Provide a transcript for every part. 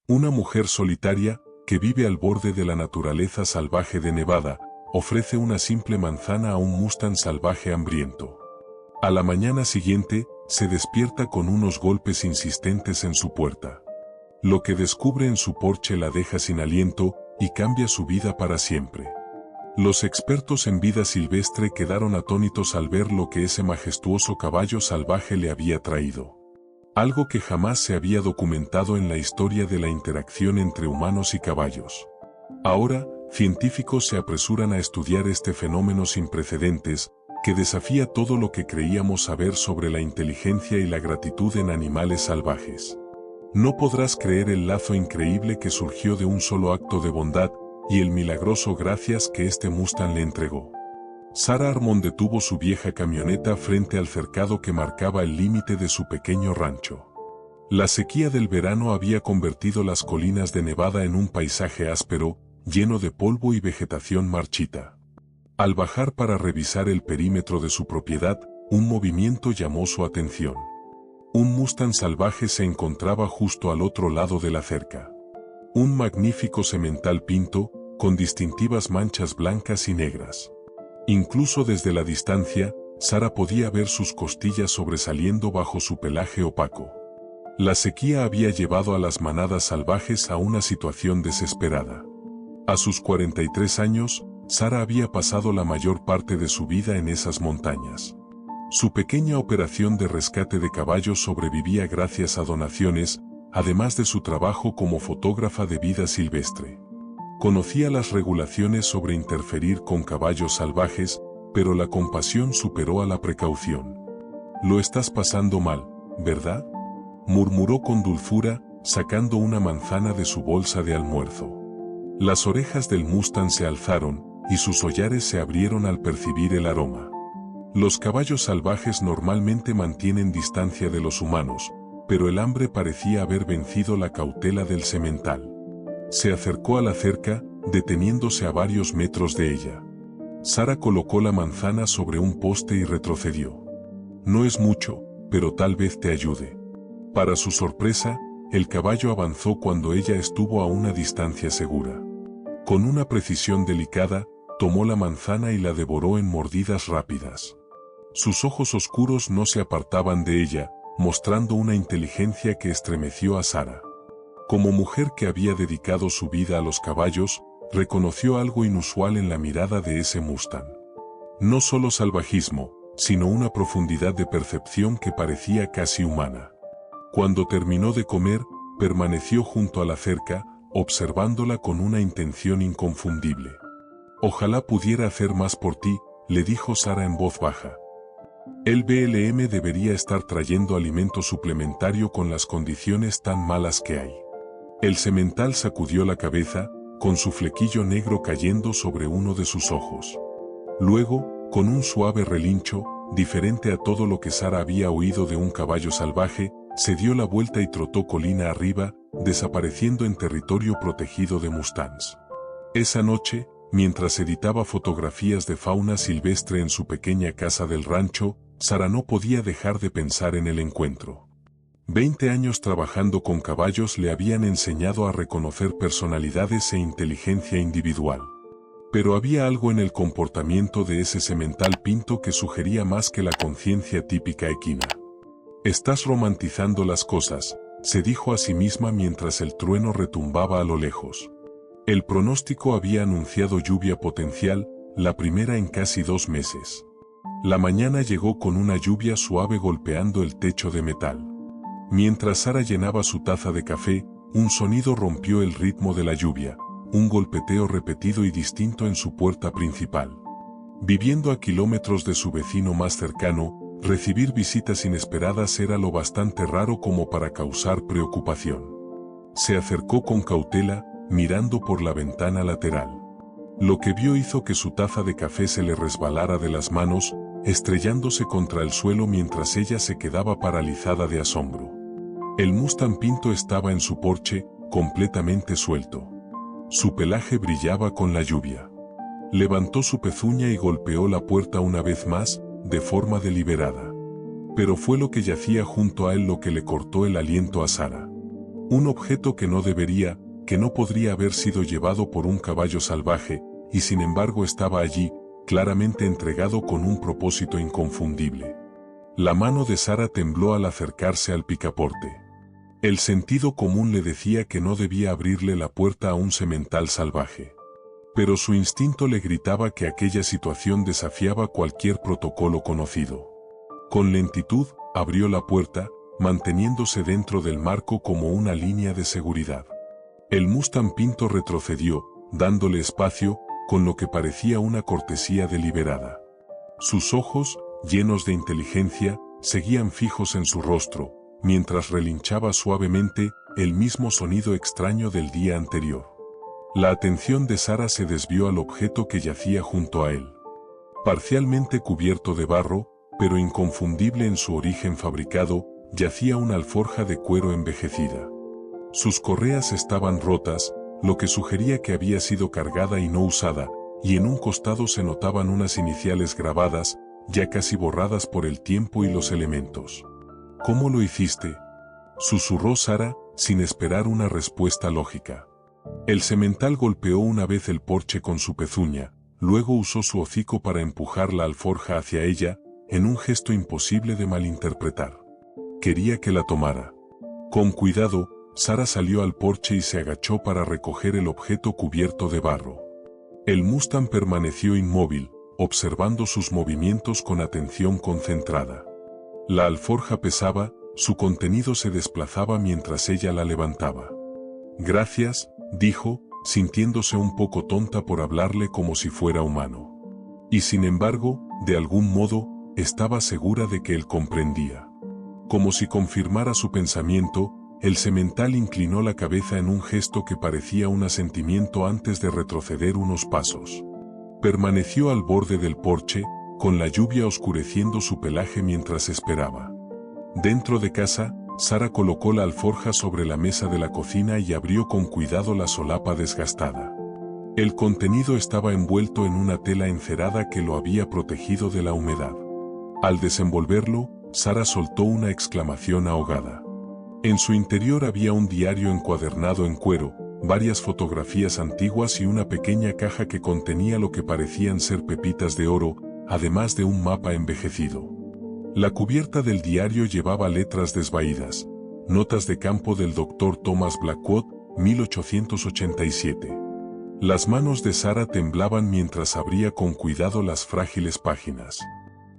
Una mujer solitaria, que vive al borde de la naturaleza salvaje de Nevada, ofrece una simple manzana a un Mustang salvaje hambriento. A la mañana siguiente, se despierta con unos golpes insistentes en su puerta. Lo que descubre en su porche la deja sin aliento y cambia su vida para siempre. Los expertos en vida silvestre quedaron atónitos al ver lo que ese majestuoso caballo salvaje le había traído. Algo que jamás se había documentado en la historia de la interacción entre humanos y caballos. Ahora, científicos se apresuran a estudiar este fenómeno sin precedentes, que desafía todo lo que creíamos saber sobre la inteligencia y la gratitud en animales salvajes. No podrás creer el lazo increíble que surgió de un solo acto de bondad, y el milagroso gracias que este Mustang le entregó. Sarah Harmon detuvo su vieja camioneta frente al cercado que marcaba el límite de su pequeño rancho. La sequía del verano había convertido las colinas de Nevada en un paisaje áspero, lleno de polvo y vegetación marchita. Al bajar para revisar el perímetro de su propiedad, un movimiento llamó su atención. Un Mustang salvaje se encontraba justo al otro lado de la cerca. Un magnífico semental pinto, con distintivas manchas blancas y negras. Incluso desde la distancia, Sarah podía ver sus costillas sobresaliendo bajo su pelaje opaco. La sequía había llevado a las manadas salvajes a una situación desesperada. A sus 43 años, Sarah había pasado la mayor parte de su vida en esas montañas. Su pequeña operación de rescate de caballos sobrevivía gracias a donaciones, además de su trabajo como fotógrafa de vida silvestre. Conocía las regulaciones sobre interferir con caballos salvajes, pero la compasión superó a la precaución. «Lo estás pasando mal, ¿verdad?», murmuró con dulzura, sacando una manzana de su bolsa de almuerzo. Las orejas del Mustang se alzaron, y sus hollares se abrieron al percibir el aroma. Los caballos salvajes normalmente mantienen distancia de los humanos, pero el hambre parecía haber vencido la cautela del semental. Se acercó a la cerca, deteniéndose a varios metros de ella. Sarah colocó la manzana sobre un poste y retrocedió. «No es mucho, pero tal vez te ayude». Para su sorpresa, el caballo avanzó cuando ella estuvo a una distancia segura. Con una precisión delicada, tomó la manzana y la devoró en mordidas rápidas. Sus ojos oscuros no se apartaban de ella, mostrando una inteligencia que estremeció a Sarah. Como mujer que había dedicado su vida a los caballos, reconoció algo inusual en la mirada de ese Mustang. No solo salvajismo, sino una profundidad de percepción que parecía casi humana. Cuando terminó de comer, permaneció junto a la cerca, observándola con una intención inconfundible. «Ojalá pudiera hacer más por ti», le dijo Sarah en voz baja. «El BLM debería estar trayendo alimento suplementario con las condiciones tan malas que hay». El semental sacudió la cabeza, con su flequillo negro cayendo sobre uno de sus ojos. Luego, con un suave relincho, diferente a todo lo que Sarah había oído de un caballo salvaje, se dio la vuelta y trotó colina arriba, desapareciendo en territorio protegido de Mustangs. Esa noche, mientras editaba fotografías de fauna silvestre en su pequeña casa del rancho, Sarah no podía dejar de pensar en el encuentro. 20 años trabajando con caballos le habían enseñado a reconocer personalidades e inteligencia individual. Pero había algo en el comportamiento de ese semental pinto que sugería más que la conciencia típica equina. «Estás romantizando las cosas», se dijo a sí misma mientras el trueno retumbaba a lo lejos. El pronóstico había anunciado lluvia potencial, la primera en casi 2 meses. La mañana llegó con una lluvia suave golpeando el techo de metal. Mientras Sarah llenaba su taza de café, un sonido rompió el ritmo de la lluvia, un golpeteo repetido y distinto en su puerta principal. Viviendo a kilómetros de su vecino más cercano, recibir visitas inesperadas era lo bastante raro como para causar preocupación. Se acercó con cautela, mirando por la ventana lateral. Lo que vio hizo que su taza de café se le resbalara de las manos, estrellándose contra el suelo mientras ella se quedaba paralizada de asombro. El Mustang pinto estaba en su porche, completamente suelto. Su pelaje brillaba con la lluvia. Levantó su pezuña y golpeó la puerta una vez más, de forma deliberada. Pero fue lo que yacía junto a él lo que le cortó el aliento a Sarah. Un objeto que no podría haber sido llevado por un caballo salvaje, y sin embargo estaba allí, claramente entregado con un propósito inconfundible. La mano de Sara tembló al acercarse al picaporte. El sentido común le decía que no debía abrirle la puerta a un semental salvaje. Pero su instinto le gritaba que aquella situación desafiaba cualquier protocolo conocido. Con lentitud, abrió la puerta, manteniéndose dentro del marco como una línea de seguridad. El Mustang Pinto retrocedió, dándole espacio, con lo que parecía una cortesía deliberada. Sus ojos, llenos de inteligencia, seguían fijos en su rostro, mientras relinchaba suavemente el mismo sonido extraño del día anterior. La atención de Sara se desvió al objeto que yacía junto a él. Parcialmente cubierto de barro, pero inconfundible en su origen fabricado, yacía una alforja de cuero envejecida. Sus correas estaban rotas, lo que sugería que había sido cargada y no usada, y en un costado se notaban unas iniciales grabadas, ya casi borradas por el tiempo y los elementos. ¿Cómo lo hiciste?, susurró Sara, sin esperar una respuesta lógica. El semental golpeó una vez el porche con su pezuña, luego usó su hocico para empujar la alforja hacia ella, en un gesto imposible de malinterpretar. Quería que la tomara. Con cuidado, Sara salió al porche y se agachó para recoger el objeto cubierto de barro. El Mustang permaneció inmóvil, observando sus movimientos con atención concentrada. La alforja pesaba, su contenido se desplazaba mientras ella la levantaba. Gracias, dijo, sintiéndose un poco tonta por hablarle como si fuera humano. Y sin embargo, de algún modo, estaba segura de que él comprendía. Como si confirmara su pensamiento, el semental inclinó la cabeza en un gesto que parecía un asentimiento antes de retroceder unos pasos. Permaneció al borde del porche, con la lluvia oscureciendo su pelaje mientras esperaba. Dentro de casa, Sara colocó la alforja sobre la mesa de la cocina y abrió con cuidado la solapa desgastada. El contenido estaba envuelto en una tela encerada que lo había protegido de la humedad. Al desenvolverlo, Sara soltó una exclamación ahogada. En su interior había un diario encuadernado en cuero, varias fotografías antiguas y una pequeña caja que contenía lo que parecían ser pepitas de oro, además de un mapa envejecido. La cubierta del diario llevaba letras desvaídas, notas de campo del Dr. Thomas Blackwood, 1887. Las manos de Sara temblaban mientras abría con cuidado las frágiles páginas.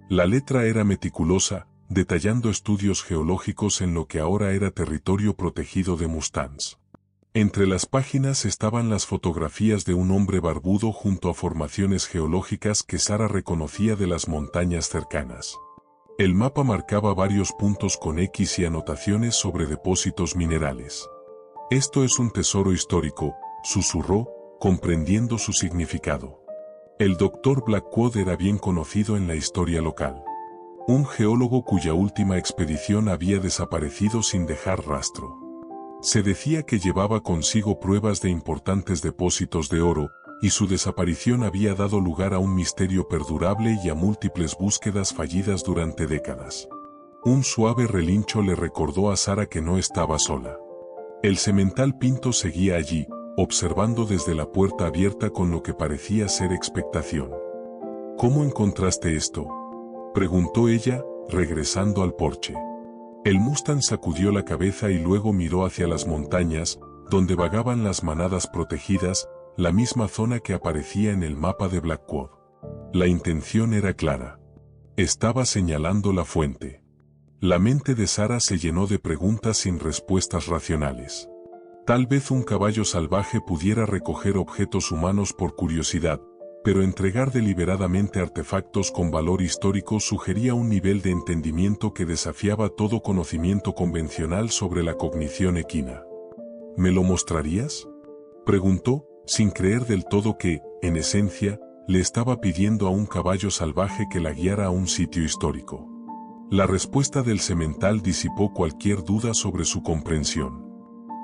La letra era meticulosa, detallando estudios geológicos en lo que ahora era territorio protegido de Mustangs. Entre las páginas estaban las fotografías de un hombre barbudo junto a formaciones geológicas que Sara reconocía de las montañas cercanas. El mapa marcaba varios puntos con X y anotaciones sobre depósitos minerales. «Esto es un tesoro histórico», susurró, comprendiendo su significado. El Dr. Blackwood era bien conocido en la historia local. Un geólogo cuya última expedición había desaparecido sin dejar rastro. Se decía que llevaba consigo pruebas de importantes depósitos de oro, y su desaparición había dado lugar a un misterio perdurable y a múltiples búsquedas fallidas durante décadas. Un suave relincho le recordó a Sara que no estaba sola. El semental Pinto seguía allí, observando desde la puerta abierta con lo que parecía ser expectación. «¿Cómo encontraste esto?», preguntó ella, regresando al porche. El Mustang sacudió la cabeza y luego miró hacia las montañas, donde vagaban las manadas protegidas, la misma zona que aparecía en el mapa de Blackwood. La intención era clara. Estaba señalando la fuente. La mente de Sara se llenó de preguntas sin respuestas racionales. Tal vez un caballo salvaje pudiera recoger objetos humanos por curiosidad, pero entregar deliberadamente artefactos con valor histórico sugería un nivel de entendimiento que desafiaba todo conocimiento convencional sobre la cognición equina. ¿Me lo mostrarías?, preguntó, sin creer del todo que, en esencia, le estaba pidiendo a un caballo salvaje que la guiara a un sitio histórico. La respuesta del semental disipó cualquier duda sobre su comprensión.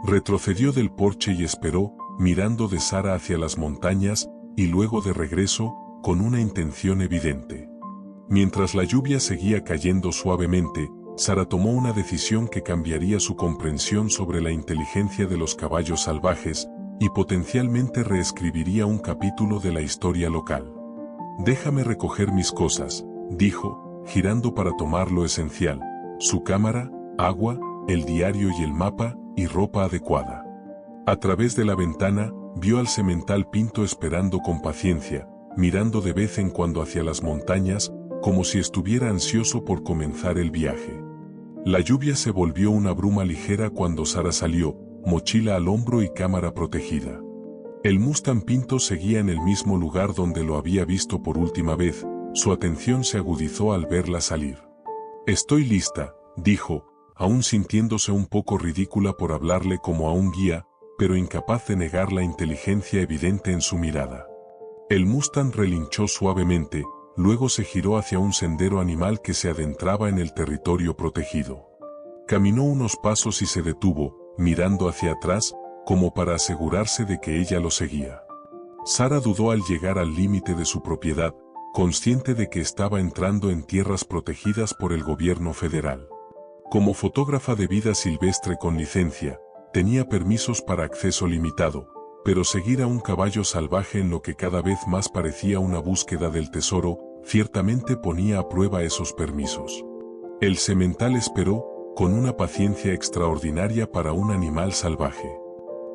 Retrocedió del porche y esperó, mirando de Sara hacia las montañas, y luego de regreso, con una intención evidente. Mientras la lluvia seguía cayendo suavemente, Sara tomó una decisión que cambiaría su comprensión sobre la inteligencia de los caballos salvajes y potencialmente reescribiría un capítulo de la historia local. «Déjame recoger mis cosas», dijo, girando para tomar lo esencial: su cámara, agua, el diario y el mapa, y ropa adecuada. A través de la ventana, vio al semental Pinto esperando con paciencia, mirando de vez en cuando hacia las montañas, como si estuviera ansioso por comenzar el viaje. La lluvia se volvió una bruma ligera cuando Sara salió, mochila al hombro y cámara protegida. El Mustang Pinto seguía en el mismo lugar donde lo había visto por última vez. Su atención se agudizó al verla salir. «Estoy lista», dijo, aún sintiéndose un poco ridícula por hablarle como a un guía, pero incapaz de negar la inteligencia evidente en su mirada. El Mustang relinchó suavemente, luego se giró hacia un sendero animal que se adentraba en el territorio protegido. Caminó unos pasos y se detuvo, mirando hacia atrás, como para asegurarse de que ella lo seguía. Sara dudó al llegar al límite de su propiedad, consciente de que estaba entrando en tierras protegidas por el gobierno federal. Como fotógrafa de vida silvestre con licencia, tenía permisos para acceso limitado, pero seguir a un caballo salvaje en lo que cada vez más parecía una búsqueda del tesoro, ciertamente ponía a prueba esos permisos. El semental esperó, con una paciencia extraordinaria para un animal salvaje.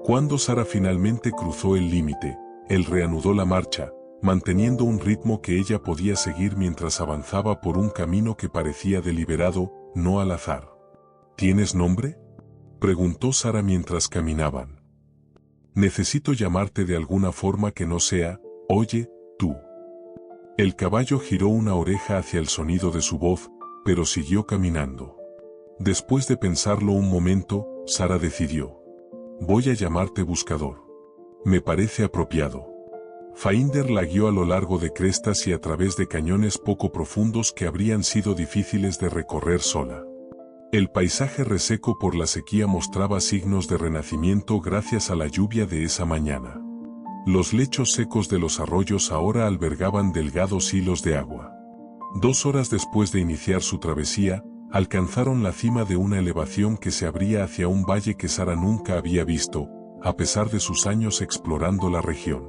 Cuando Sara finalmente cruzó el límite, él reanudó la marcha, manteniendo un ritmo que ella podía seguir mientras avanzaba por un camino que parecía deliberado, no al azar. ¿Tienes nombre?, preguntó Sara mientras caminaban. «Necesito llamarte de alguna forma que no sea, oye, tú». El caballo giró una oreja hacia el sonido de su voz, pero siguió caminando. Después de pensarlo un momento, Sara decidió: «Voy a llamarte Buscador. Me parece apropiado». Finder la guió a lo largo de crestas y a través de cañones poco profundos que habrían sido difíciles de recorrer sola. El paisaje reseco por la sequía mostraba signos de renacimiento gracias a la lluvia de esa mañana. Los lechos secos de los arroyos ahora albergaban delgados hilos de agua. 2 horas después de iniciar su travesía, alcanzaron la cima de una elevación que se abría hacia un valle que Sara nunca había visto, a pesar de sus años explorando la región.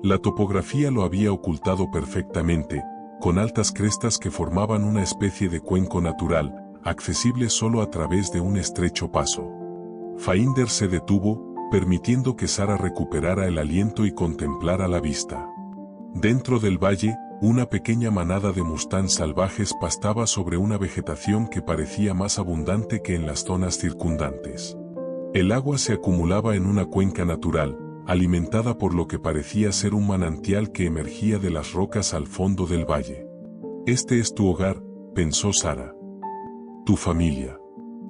La topografía lo había ocultado perfectamente, con altas crestas que formaban una especie de cuenco natural, accesible solo a través de un estrecho paso. Finder se detuvo, permitiendo que Sara recuperara el aliento y contemplara la vista. Dentro del valle, una pequeña manada de mustangs salvajes pastaba sobre una vegetación que parecía más abundante que en las zonas circundantes. El agua se acumulaba en una cuenca natural, alimentada por lo que parecía ser un manantial que emergía de las rocas al fondo del valle. «Este es tu hogar», pensó Sara. «Tu familia».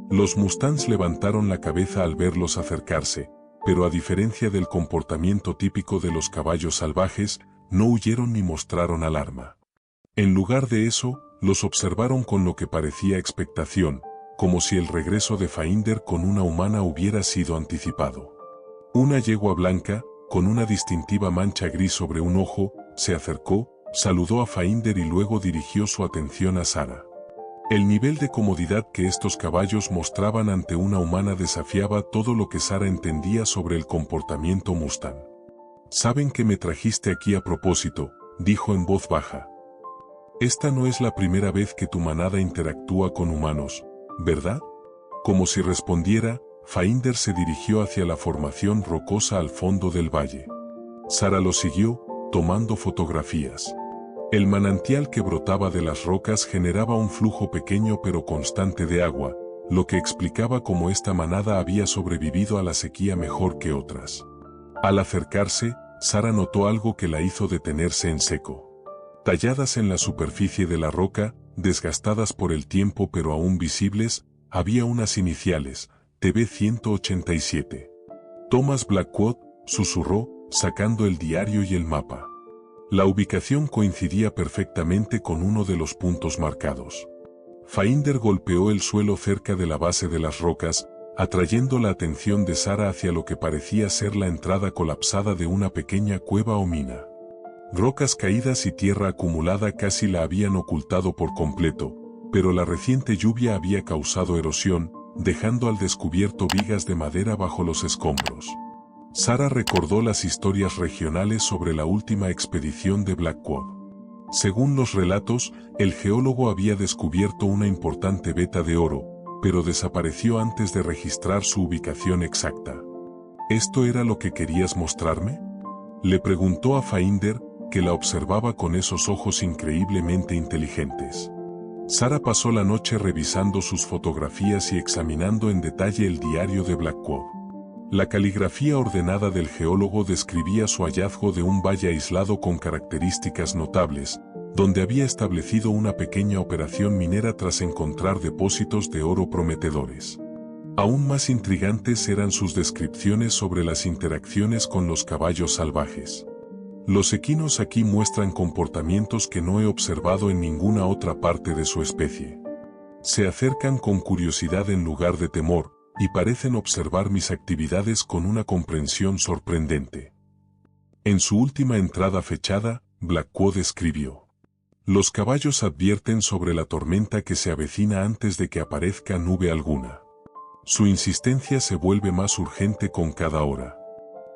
Los mustangs levantaron la cabeza al verlos acercarse, pero a diferencia del comportamiento típico de los caballos salvajes, no huyeron ni mostraron alarma. En lugar de eso, los observaron con lo que parecía expectación, como si el regreso de Finder con una humana hubiera sido anticipado. Una yegua blanca, con una distintiva mancha gris sobre un ojo, se acercó, saludó a Finder y luego dirigió su atención a Sara. El nivel de comodidad que estos caballos mostraban ante una humana desafiaba todo lo que Sara entendía sobre el comportamiento mustang. «Saben que me trajiste aquí a propósito», dijo en voz baja. «Esta no es la primera vez que tu manada interactúa con humanos, ¿verdad?». Como si respondiera, Finder se dirigió hacia la formación rocosa al fondo del valle. Sara lo siguió, tomando fotografías. El manantial que brotaba de las rocas generaba un flujo pequeño pero constante de agua, lo que explicaba cómo esta manada había sobrevivido a la sequía mejor que otras. Al acercarse, Sara notó algo que la hizo detenerse en seco. Talladas en la superficie de la roca, desgastadas por el tiempo pero aún visibles, había unas iniciales: TB-187. «Thomas Blackwood», susurró, sacando el diario y el mapa. La ubicación coincidía perfectamente con uno de los puntos marcados. Finder golpeó el suelo cerca de la base de las rocas, atrayendo la atención de Sara hacia lo que parecía ser la entrada colapsada de una pequeña cueva o mina. Rocas caídas y tierra acumulada casi la habían ocultado por completo, pero la reciente lluvia había causado erosión, dejando al descubierto vigas de madera bajo los escombros. Sarah recordó las historias regionales sobre la última expedición de Blackwood. Según los relatos, el geólogo había descubierto una importante veta de oro, pero desapareció antes de registrar su ubicación exacta. ¿Esto era lo que querías mostrarme?, le preguntó a Finder, que la observaba con esos ojos increíblemente inteligentes. Sarah pasó la noche revisando sus fotografías y examinando en detalle el diario de Blackwood. La caligrafía ordenada del geólogo describía su hallazgo de un valle aislado con características notables, donde había establecido una pequeña operación minera tras encontrar depósitos de oro prometedores. Aún más intrigantes eran sus descripciones sobre las interacciones con los caballos salvajes. Los equinos aquí muestran comportamientos que no he observado en ninguna otra parte de su especie. Se acercan con curiosidad en lugar de temor, y parecen observar mis actividades con una comprensión sorprendente. En su última entrada fechada, Blackwood escribió: los caballos advierten sobre la tormenta que se avecina antes de que aparezca nube alguna. Su insistencia se vuelve más urgente con cada hora.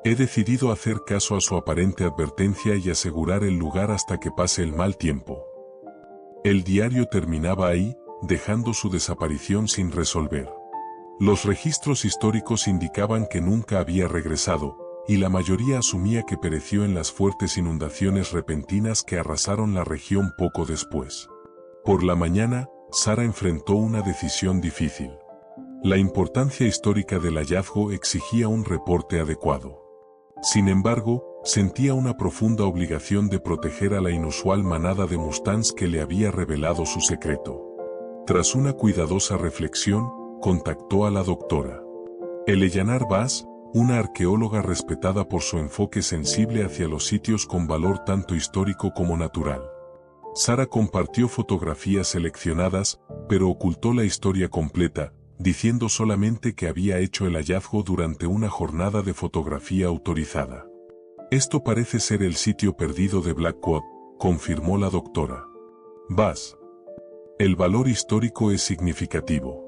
He decidido hacer caso a su aparente advertencia y asegurar el lugar hasta que pase el mal tiempo. El diario terminaba ahí, dejando su desaparición sin resolver. Los registros históricos indicaban que nunca había regresado, y la mayoría asumía que pereció en las fuertes inundaciones repentinas que arrasaron la región poco después. Por la mañana, Sarah enfrentó una decisión difícil. La importancia histórica del hallazgo exigía un reporte adecuado. Sin embargo, sentía una profunda obligación de proteger a la inusual manada de mustangs que le había revelado su secreto. Tras una cuidadosa reflexión, contactó a la doctora Eleanor Bass, una arqueóloga respetada por su enfoque sensible hacia los sitios con valor tanto histórico como natural. Sarah compartió fotografías seleccionadas, pero ocultó la historia completa, diciendo solamente que había hecho el hallazgo durante una jornada de fotografía autorizada. Esto parece ser el sitio perdido de Blackwood, confirmó la doctora Bass. El valor histórico es significativo.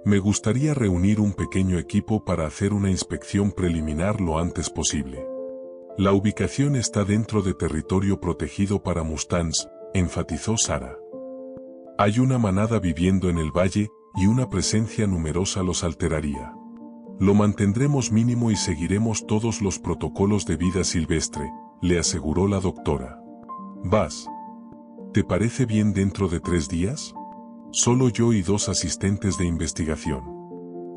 Me gustaría reunir un pequeño equipo para hacer una inspección preliminar lo antes posible. La ubicación está dentro de territorio protegido para mustangs, enfatizó Sarah. Hay una manada viviendo en el valle, y una presencia numerosa los alteraría. Lo mantendremos mínimo y seguiremos todos los protocolos de vida silvestre, le aseguró la doctora Bass. ¿Te parece bien dentro de 3 días? Solo yo y 2 asistentes de investigación.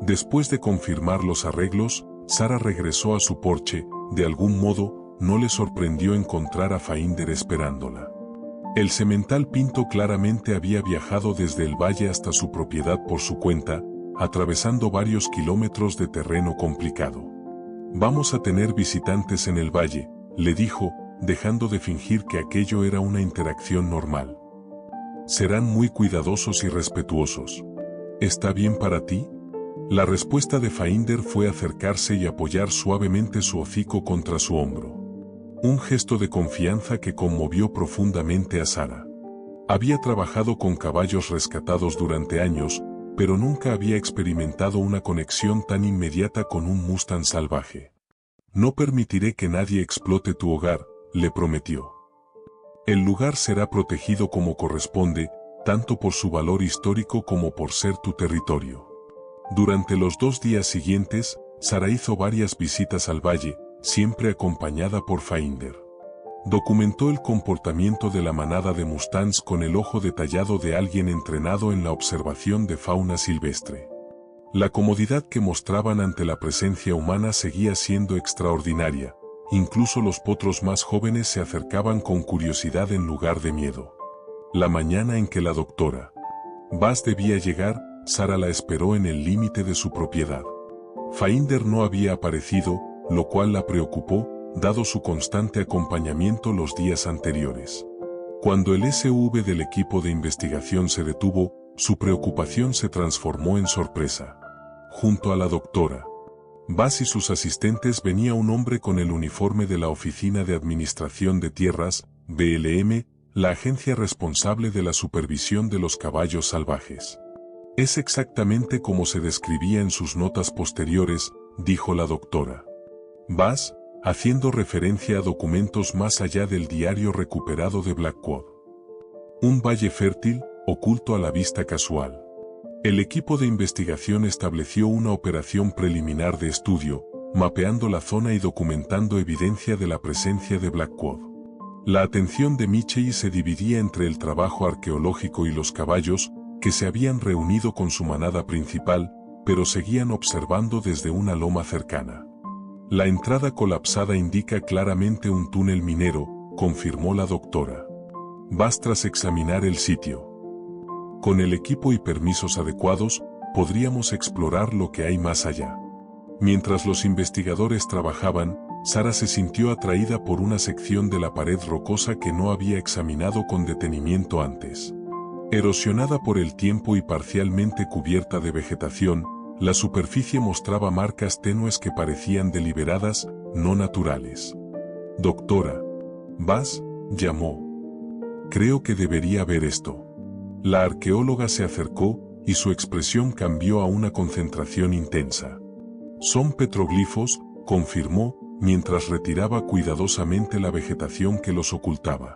Después de confirmar los arreglos, Sarah regresó a su porche. De algún modo, no le sorprendió encontrar a Finder esperándola. El semental Pinto claramente había viajado desde el valle hasta su propiedad por su cuenta, atravesando varios kilómetros de terreno complicado. Vamos a tener visitantes en el valle, le dijo, dejando de fingir que aquello era una interacción normal. Serán muy cuidadosos y respetuosos. ¿Está bien para ti? La respuesta de Finder fue acercarse y apoyar suavemente su hocico contra su hombro. Un gesto de confianza que conmovió profundamente a Sarah. Había trabajado con caballos rescatados durante años, pero nunca había experimentado una conexión tan inmediata con un mustang salvaje. No permitiré que nadie explote tu hogar, le prometió. El lugar será protegido como corresponde, tanto por su valor histórico como por ser tu territorio. Durante los 2 días siguientes, Sarah hizo varias visitas al valle, siempre acompañada por Finder. Documentó el comportamiento de la manada de mustangs con el ojo detallado de alguien entrenado en la observación de fauna silvestre. La comodidad que mostraban ante la presencia humana seguía siendo extraordinaria, incluso los potros más jóvenes se acercaban con curiosidad en lugar de miedo. La mañana en que la doctora Bass debía llegar, Sarah la esperó en el límite de su propiedad. Finder no había aparecido, lo cual la preocupó, dado su constante acompañamiento los días anteriores. Cuando el SUV del equipo de investigación se detuvo, su preocupación se transformó en sorpresa. Junto a la doctora Bass y sus asistentes venía un hombre con el uniforme de la Oficina de Administración de Tierras, BLM, la agencia responsable de la supervisión de los caballos salvajes. Es exactamente como se describía en sus notas posteriores, dijo la doctora Bass, haciendo referencia a documentos más allá del diario recuperado de Blackwood. Un valle fértil, oculto a la vista casual. El equipo de investigación estableció una operación preliminar de estudio, mapeando la zona y documentando evidencia de la presencia de Blackwood. La atención de Michie se dividía entre el trabajo arqueológico y los caballos, que se habían reunido con su manada principal, pero seguían observando desde una loma cercana. La entrada colapsada indica claramente un túnel minero, confirmó la doctora Bass tras examinar el sitio. Con el equipo y permisos adecuados, podríamos explorar lo que hay más allá. Mientras los investigadores trabajaban, Sara se sintió atraída por una sección de la pared rocosa que no había examinado con detenimiento antes. Erosionada por el tiempo y parcialmente cubierta de vegetación, la superficie mostraba marcas tenues que parecían deliberadas, no naturales. «Doctora Bass», llamó. «Creo que debería ver esto». La arqueóloga se acercó, y su expresión cambió a una concentración intensa. «Son petroglifos», confirmó, mientras retiraba cuidadosamente la vegetación que los ocultaba.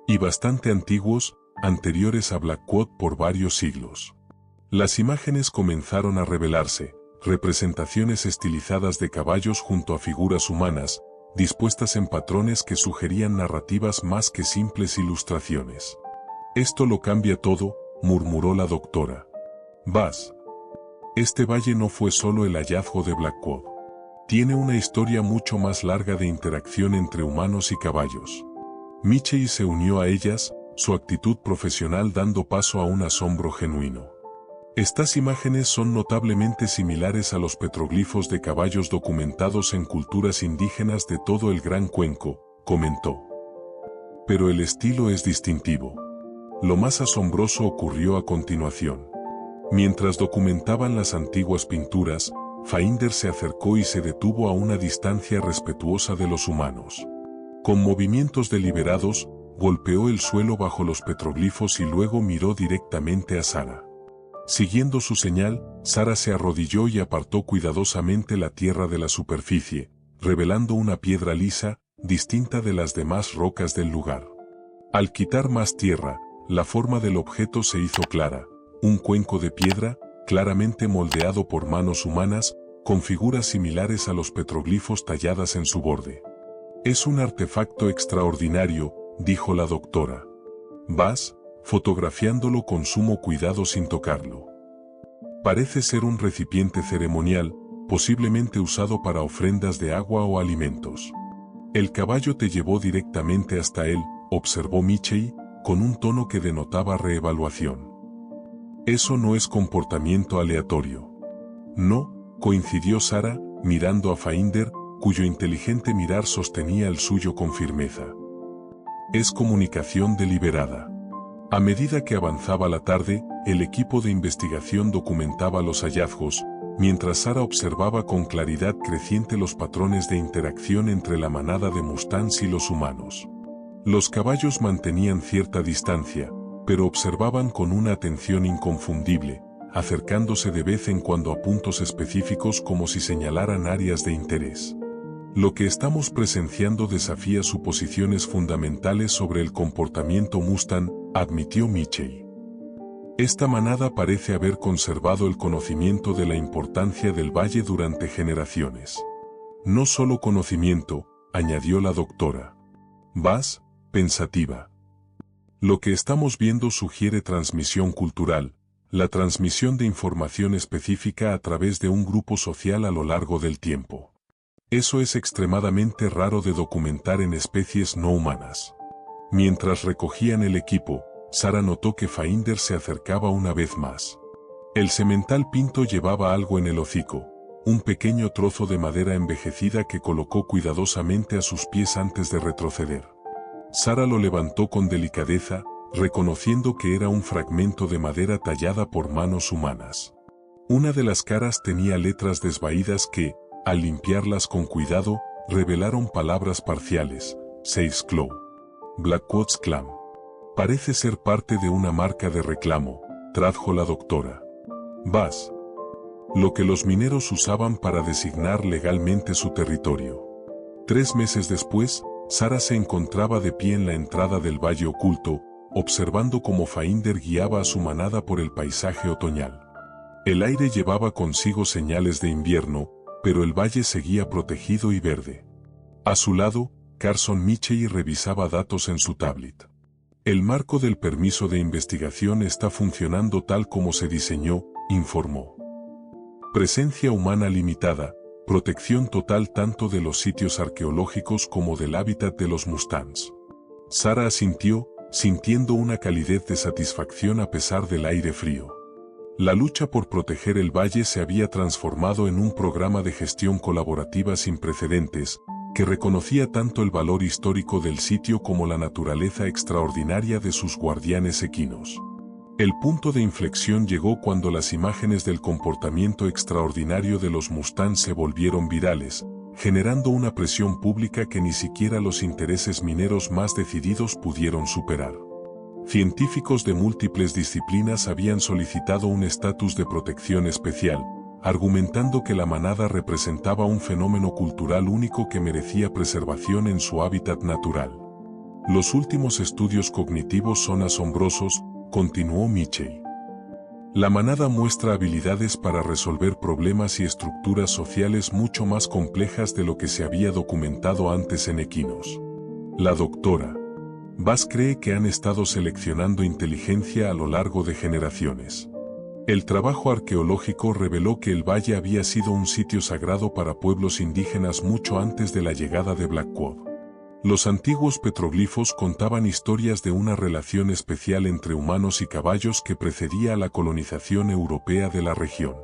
«Y bastante antiguos, anteriores a Blackwood por varios siglos». Las imágenes comenzaron a revelarse, representaciones estilizadas de caballos junto a figuras humanas, dispuestas en patrones que sugerían narrativas más que simples ilustraciones. «Esto lo cambia todo», murmuró la doctora Bass. «Este valle no fue solo el hallazgo de Blackwood. Tiene una historia mucho más larga de interacción entre humanos y caballos». Michie se unió a ellas, su actitud profesional dando paso a un asombro genuino. «Estas imágenes son notablemente similares a los petroglifos de caballos documentados en culturas indígenas de todo el Gran Cuenco», comentó. «Pero el estilo es distintivo». Lo más asombroso ocurrió a continuación. Mientras documentaban las antiguas pinturas, Finder se acercó y se detuvo a una distancia respetuosa de los humanos. Con movimientos deliberados, golpeó el suelo bajo los petroglifos y luego miró directamente a Sara. Siguiendo su señal, Sara se arrodilló y apartó cuidadosamente la tierra de la superficie, revelando una piedra lisa, distinta de las demás rocas del lugar. Al quitar más tierra, la forma del objeto se hizo clara, un cuenco de piedra, claramente moldeado por manos humanas, con figuras similares a los petroglifos talladas en su borde. «Es un artefacto extraordinario», dijo la doctora Bass, fotografiándolo con sumo cuidado sin tocarlo. «Parece ser un recipiente ceremonial, posiblemente usado para ofrendas de agua o alimentos». «El caballo te llevó directamente hasta él», observó Michie, con un tono que denotaba reevaluación. «Eso no es comportamiento aleatorio». «No», coincidió Sara, mirando a Finder, cuyo inteligente mirar sostenía el suyo con firmeza. «Es comunicación deliberada». A medida que avanzaba la tarde, el equipo de investigación documentaba los hallazgos, mientras Sara observaba con claridad creciente los patrones de interacción entre la manada de mustangs y los humanos. Los caballos mantenían cierta distancia, pero observaban con una atención inconfundible, acercándose de vez en cuando a puntos específicos como si señalaran áreas de interés. «Lo que estamos presenciando desafía suposiciones fundamentales sobre el comportamiento mustang», admitió Michie. «Esta manada parece haber conservado el conocimiento de la importancia del valle durante generaciones». «No solo conocimiento», añadió la doctora Bass, pensativa. «Lo que estamos viendo sugiere transmisión cultural, la transmisión de información específica a través de un grupo social a lo largo del tiempo. Eso es extremadamente raro de documentar en especies no humanas». Mientras recogían el equipo, Sara notó que Finder se acercaba una vez más. El semental pinto llevaba algo en el hocico, un pequeño trozo de madera envejecida que colocó cuidadosamente a sus pies antes de retroceder. Sara lo levantó con delicadeza, reconociendo que era un fragmento de madera tallada por manos humanas. Una de las caras tenía letras desvaídas que, al limpiarlas con cuidado, revelaron palabras parciales: Seisclaw. Blackwood's Clam. Parece ser parte de una marca de reclamo, tradujo la doctora. Bass. Lo que los mineros usaban para designar legalmente su territorio. 3 meses después, Sarah se encontraba de pie en la entrada del Valle Oculto, observando cómo Finder guiaba a su manada por el paisaje otoñal. El aire llevaba consigo señales de invierno, pero el valle seguía protegido y verde. A su lado, Carson Michey revisaba datos en su tablet. El marco del permiso de investigación está funcionando tal como se diseñó, informó. Presencia humana limitada, protección total tanto de los sitios arqueológicos como del hábitat de los Mustangs. Sarah asintió, sintiendo una calidez de satisfacción a pesar del aire frío. La lucha por proteger el valle se había transformado en un programa de gestión colaborativa sin precedentes, que reconocía tanto el valor histórico del sitio como la naturaleza extraordinaria de sus guardianes equinos. El punto de inflexión llegó cuando las imágenes del comportamiento extraordinario de los Mustangs se volvieron virales, generando una presión pública que ni siquiera los intereses mineros más decididos pudieron superar. Científicos de múltiples disciplinas habían solicitado un estatus de protección especial, argumentando que la manada representaba un fenómeno cultural único que merecía preservación en su hábitat natural. Los últimos estudios cognitivos son asombrosos, continuó Michey. La manada muestra habilidades para resolver problemas y estructuras sociales mucho más complejas de lo que se había documentado antes en equinos. La doctora Bass cree que han estado seleccionando inteligencia a lo largo de generaciones. El trabajo arqueológico reveló que el valle había sido un sitio sagrado para pueblos indígenas mucho antes de la llegada de Blackwood. Los antiguos petroglifos contaban historias de una relación especial entre humanos y caballos que precedía a la colonización europea de la región.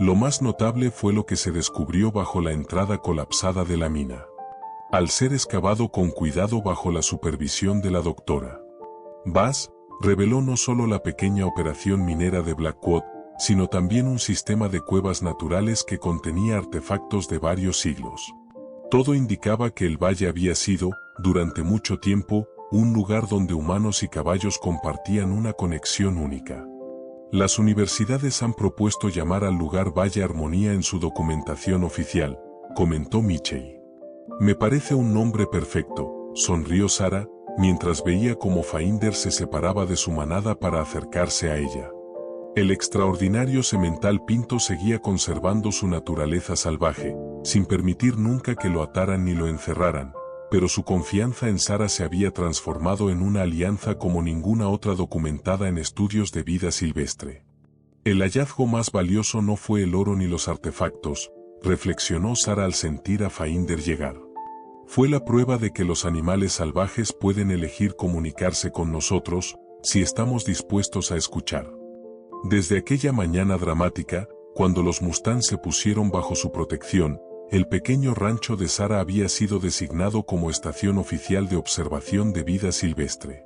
Lo más notable fue lo que se descubrió bajo la entrada colapsada de la mina. Al ser excavado con cuidado bajo la supervisión de la doctora Bass, reveló no solo la pequeña operación minera de Blackwood, sino también un sistema de cuevas naturales que contenía artefactos de varios siglos. Todo indicaba que el valle había sido, durante mucho tiempo, un lugar donde humanos y caballos compartían una conexión única. Las universidades han propuesto llamar al lugar Valle Armonía en su documentación oficial, comentó Michey. Me parece un nombre perfecto, sonrió Sarah, mientras veía cómo Finder se separaba de su manada para acercarse a ella. El extraordinario semental pinto seguía conservando su naturaleza salvaje, sin permitir nunca que lo ataran ni lo encerraran, pero su confianza en Sarah se había transformado en una alianza como ninguna otra documentada en estudios de vida silvestre. El hallazgo más valioso no fue el oro ni los artefactos, reflexionó Sarah al sentir a Finder llegar. Fue la prueba de que los animales salvajes pueden elegir comunicarse con nosotros, si estamos dispuestos a escuchar. Desde aquella mañana dramática, cuando los Mustangs se pusieron bajo su protección, el pequeño rancho de Sarah había sido designado como estación oficial de observación de vida silvestre.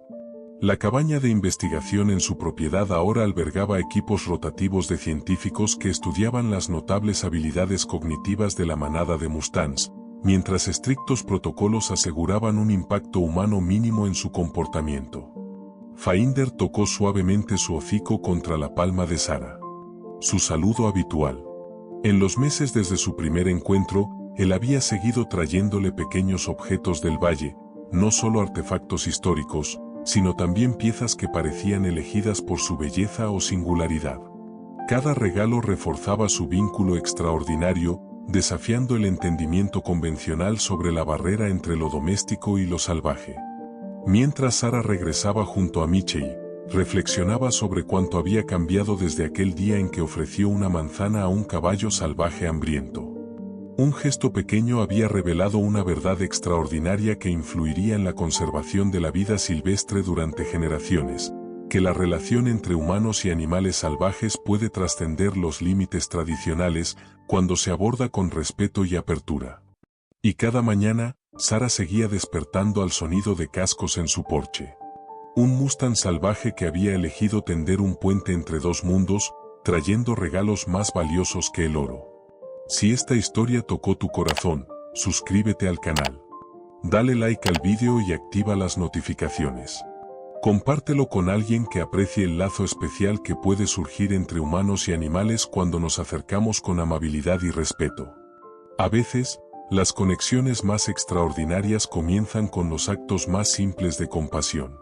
La cabaña de investigación en su propiedad ahora albergaba equipos rotativos de científicos que estudiaban las notables habilidades cognitivas de la manada de Mustangs, mientras estrictos protocolos aseguraban un impacto humano mínimo en su comportamiento. Finder tocó suavemente su hocico contra la palma de Sarah. Su saludo habitual. En los meses desde su primer encuentro, él había seguido trayéndole pequeños objetos del valle, no solo artefactos históricos, sino también piezas que parecían elegidas por su belleza o singularidad. Cada regalo reforzaba su vínculo extraordinario, desafiando el entendimiento convencional sobre la barrera entre lo doméstico y lo salvaje. Mientras Sarah regresaba junto a Michey, reflexionaba sobre cuánto había cambiado desde aquel día en que ofreció una manzana a un caballo salvaje hambriento. Un gesto pequeño había revelado una verdad extraordinaria que influiría en la conservación de la vida silvestre durante generaciones, que la relación entre humanos y animales salvajes puede trascender los límites tradicionales cuando se aborda con respeto y apertura. Y cada mañana, Sarah seguía despertando al sonido de cascos en su porche. Un Mustang salvaje que había elegido tender un puente entre dos mundos, trayendo regalos más valiosos que el oro. Si esta historia tocó tu corazón, suscríbete al canal. Dale like al vídeo y activa las notificaciones. Compártelo con alguien que aprecie el lazo especial que puede surgir entre humanos y animales cuando nos acercamos con amabilidad y respeto. A veces, las conexiones más extraordinarias comienzan con los actos más simples de compasión.